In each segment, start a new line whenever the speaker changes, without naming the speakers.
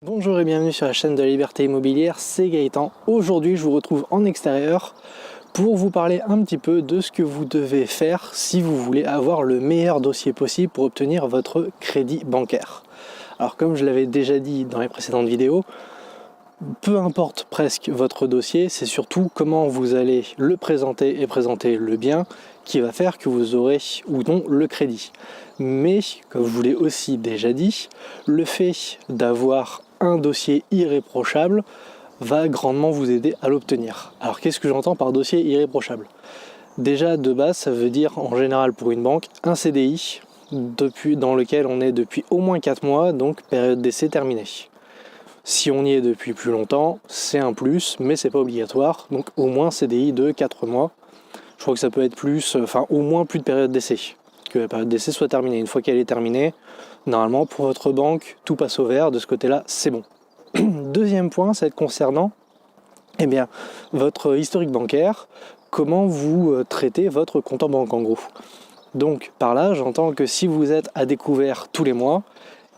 Bonjour et bienvenue sur la chaîne de la Liberté Immobilière, c'est Gaëtan. Aujourd'hui je vous retrouve en extérieur pour vous parler un petit peu de ce que vous devez faire si vous voulez avoir le meilleur dossier possible pour obtenir votre crédit bancaire. Alors comme je l'avais déjà dit dans les précédentes vidéos, peu importe presque votre dossier, c'est surtout comment vous allez le présenter et présenter le bien qui va faire que vous aurez ou non le crédit. Mais, comme je vous l'ai aussi déjà dit, le fait d'avoir un dossier irréprochable va grandement vous aider à l'obtenir. Alors qu'est-ce que j'entends par dossier irréprochable ? Déjà de base, ça veut dire en général pour une banque un CDI dans lequel on est depuis au moins 4 mois, donc période d'essai terminée. Si on y est depuis plus longtemps, c'est un plus, mais c'est pas obligatoire, donc au moins CDI de 4 mois. Je crois que ça peut être plus, au moins plus de période d'essai, que la période d'essai soit terminée. Une fois qu'elle est terminée, normalement pour votre banque, tout passe au vert, de ce côté-là, c'est bon. Deuxième point, ça va être concernant votre historique bancaire, comment vous traitez votre compte en banque en gros. Donc par là, j'entends que si vous êtes à découvert tous les mois,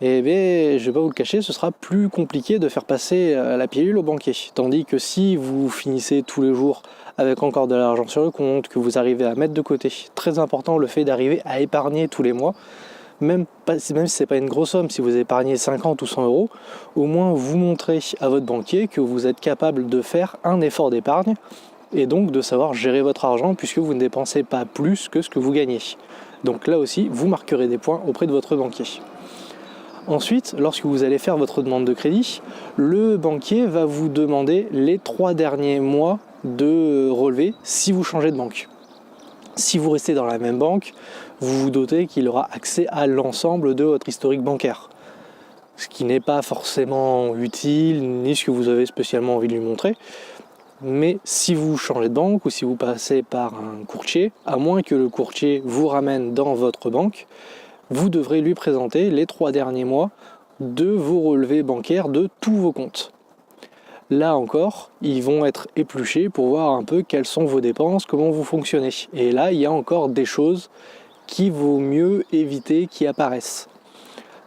je vais pas vous le cacher, ce sera plus compliqué de faire passer la pilule au banquier. Tandis que si vous finissez tous les jours avec encore de l'argent sur le compte, que vous arrivez à mettre de côté, très important le fait d'arriver à épargner tous les mois, même si c'est pas une grosse somme, si vous épargnez 50 ou 100 euros, au moins vous montrez à votre banquier que vous êtes capable de faire un effort d'épargne et donc de savoir gérer votre argent puisque vous ne dépensez pas plus que ce que vous gagnez. Donc là aussi, vous marquerez des points auprès de votre banquier. Ensuite, lorsque vous allez faire votre demande de crédit, le banquier va vous demander les 3 derniers mois de relevé si vous changez de banque. Si vous restez dans la même banque, vous vous doutez qu'il aura accès à l'ensemble de votre historique bancaire. Ce qui n'est pas forcément utile, ni ce que vous avez spécialement envie de lui montrer. Mais si vous changez de banque ou si vous passez par un courtier, à moins que le courtier vous ramène dans votre banque, vous devrez lui présenter les 3 derniers mois de vos relevés bancaires de tous vos comptes. Là encore, ils vont être épluchés pour voir un peu quelles sont vos dépenses, comment vous fonctionnez. Et là, il y a encore des choses qu'il vaut mieux éviter qui apparaissent.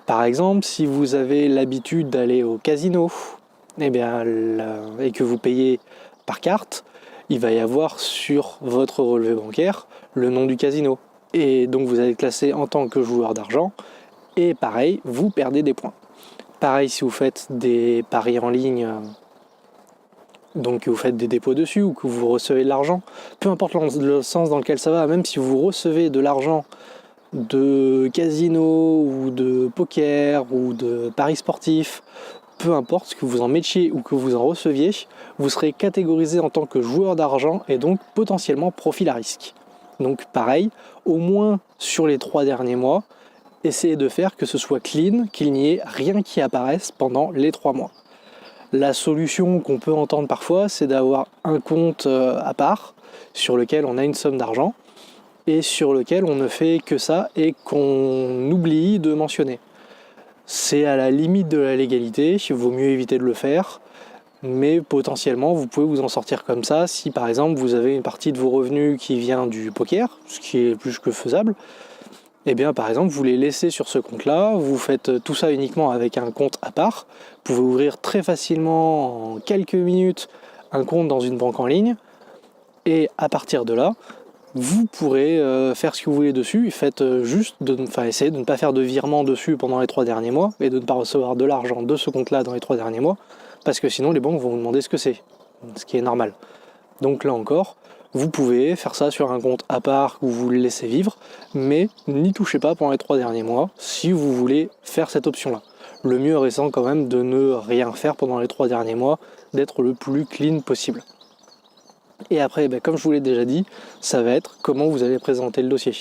Par exemple, si vous avez l'habitude d'aller au casino, et que vous payez par carte, il va y avoir sur votre relevé bancaire le nom du casino. Et donc vous allez être classé en tant que joueur d'argent, et pareil, vous perdez des points. Pareil si vous faites des paris en ligne, donc que vous faites des dépôts dessus ou que vous recevez de l'argent, peu importe le sens dans lequel ça va, même si vous recevez de l'argent de casino ou de poker ou de paris sportifs, peu importe ce que vous en mettiez ou que vous en receviez, vous serez catégorisé en tant que joueur d'argent et donc potentiellement profil à risque. Donc pareil, au moins sur les 3 derniers mois, essayez de faire que ce soit clean, qu'il n'y ait rien qui apparaisse pendant les 3 mois. La solution qu'on peut entendre parfois, c'est d'avoir un compte à part sur lequel on a une somme d'argent et sur lequel on ne fait que ça et qu'on oublie de mentionner. C'est à la limite de la légalité, il vaut mieux éviter de le faire, mais potentiellement vous pouvez vous en sortir comme ça si par exemple vous avez une partie de vos revenus qui vient du poker, ce qui est plus que faisable. Et bien par exemple vous les laissez sur ce compte là, vous faites tout ça uniquement avec un compte à part, vous pouvez ouvrir très facilement en quelques minutes un compte dans une banque en ligne et à partir de là vous pourrez faire ce que vous voulez dessus. Faites juste essayez de ne pas faire de virement dessus pendant les 3 derniers mois et de ne pas recevoir de l'argent de ce compte là dans les 3 derniers mois parce que sinon les banques vont vous demander ce que c'est, ce qui est normal. Donc là encore, vous pouvez faire ça sur un compte à part où vous le laissez vivre, mais n'y touchez pas pendant les 3 derniers mois si vous voulez faire cette option-là. Le mieux restant quand même de ne rien faire pendant les 3 derniers mois, d'être le plus clean possible. Et après, comme je vous l'ai déjà dit, ça va être comment vous allez présenter le dossier.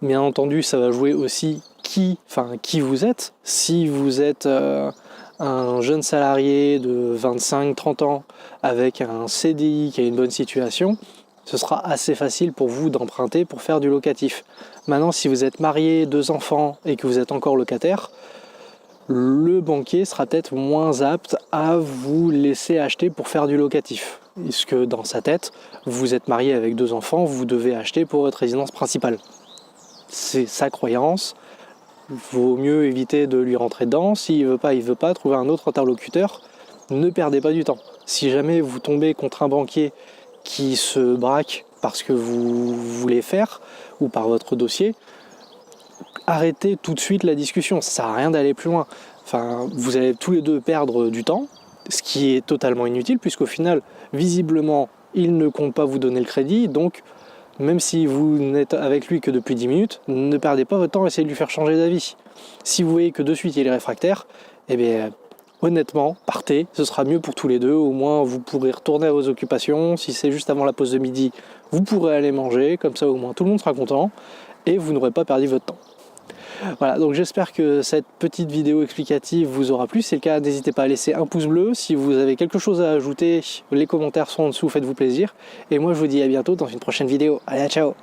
Bien entendu, ça va jouer aussi qui vous êtes. Si vous êtes un jeune salarié de 25-30 ans avec un CDI qui a une bonne situation, ce sera assez facile pour vous d'emprunter pour faire du locatif. Maintenant, si vous êtes marié, 2 enfants et que vous êtes encore locataire, le banquier sera peut-être moins apte à vous laisser acheter pour faire du locatif. Puisque dans sa tête, vous êtes marié avec 2 enfants, vous devez acheter pour votre résidence principale. C'est sa croyance. vaut mieux éviter de lui rentrer dedans. S'il veut pas, trouver un autre interlocuteur. Ne perdez pas du temps. Si jamais vous tombez contre un banquier qui se braque parce que vous voulez faire ou par votre dossier, arrêtez tout de suite la discussion. Ça sert à rien d'aller plus loin. Enfin, vous allez tous les deux perdre du temps, ce qui est totalement inutile puisqu'au final, visiblement, il ne compte pas vous donner le crédit. Donc, même si vous n'êtes avec lui que depuis 10 minutes, ne perdez pas votre temps à essayer de lui faire changer d'avis. Si vous voyez que de suite il est réfractaire, eh bien, honnêtement, partez, ce sera mieux pour tous les deux. Au moins, vous pourrez retourner à vos occupations. Si c'est juste avant la pause de midi, vous pourrez aller manger. Comme ça, au moins, tout le monde sera content et vous n'aurez pas perdu votre temps. Voilà, donc j'espère que cette petite vidéo explicative vous aura plu. Si c'est le cas, n'hésitez pas à laisser un pouce bleu. Si vous avez quelque chose à ajouter, les commentaires sont en dessous, faites-vous plaisir. Et moi, je vous dis à bientôt dans une prochaine vidéo. Allez, ciao!